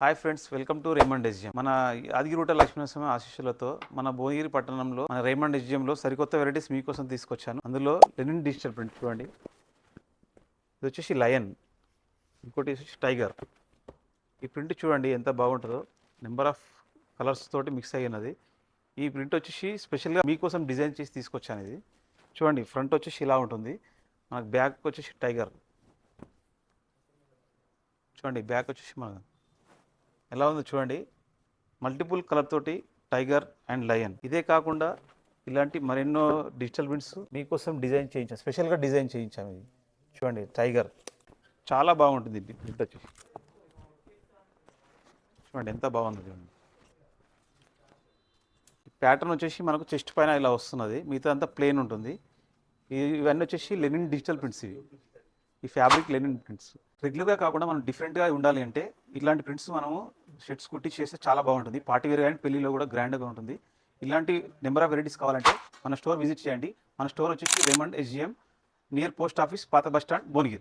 Hi friends, welcome to Raymond SGM. మన ఆదిగిరుట లక్ష్మీనరసింహ ఆశీస్సులతో మన భువనగిరి పట్టణంలో మన రేమండ్ ఎస్జిఎంలో సరికొత్త వెరైటీస్ మీకోసం తీసుకొచ్చాను. అందులో లెనిన్ డిజిటల్ ప్రింట్ చూడండి. ఇది వచ్చేసి లయన్, ఇంకోటి వచ్చేసి టైగర్. ఈ ప్రింట్ చూడండి ఎంత బాగుంటుందో, నెంబర్ ఆఫ్ కలర్స్ తోటి మిక్స్ అయినది. ఈ ప్రింట్ వచ్చేసి స్పెషల్గా మీకోసం డిజైన్ చేసి తీసుకొచ్చాను. ఇది చూడండి, ఫ్రంట్ వచ్చేసి ఇలా ఉంటుంది. మనకు బ్యాక్ వచ్చేసి టైగర్ చూడండి, బ్యాక్ వచ్చేసి మన ఎలా ఉందో చూడండి. మల్టిపుల్ కలర్ తోటి టైగర్ అండ్ లయన్. ఇదే కాకుండా ఇలాంటి మరెన్నో డిజిటల్ ప్రింట్స్ మీకోసం డిజైన్ చేయించాం, స్పెషల్గా డిజైన్ చేయించాము. ఇది చూడండి, టైగర్ చాలా బాగుంటుంది. ఇది ప్రింట్ వచ్చేసి చూడండి ఎంత బాగుంది. చూడండి, ప్యాటర్న్ వచ్చేసి మనకు చెస్ట్ పైన ఇలా వస్తున్నది, మిగతా అంతా ప్లెయిన్ ఉంటుంది. ఇవన్నీ వచ్చేసి లెనిన్ డిజిటల్ ప్రింట్స్. ఈ ఫ్యాబ్రిక్ లెనిన్ ప్రింట్స్ రెగ్యులర్గా కాకుండా మనం డిఫరెంట్గా ఉండాలి అంటే ఇలాంటి ప్రింట్స్ మనము షర్ట్స్ కుట్టి చేస్తే చాలా బాగుంటుంది. పార్టీ వేర్ కానీ పెళ్లిలో కూడా గ్రాండ్గా ఉంటుంది. ఇలాంటి నెంబర్ ఆఫ్ వెరైటీస్ కావాలంటే మన స్టోర్ విజిట్ చేయండి. మన స్టోర్ వచ్చేసి Raymond SGM, near post office, పాత బస్ స్టాండ్, భువనగిరి.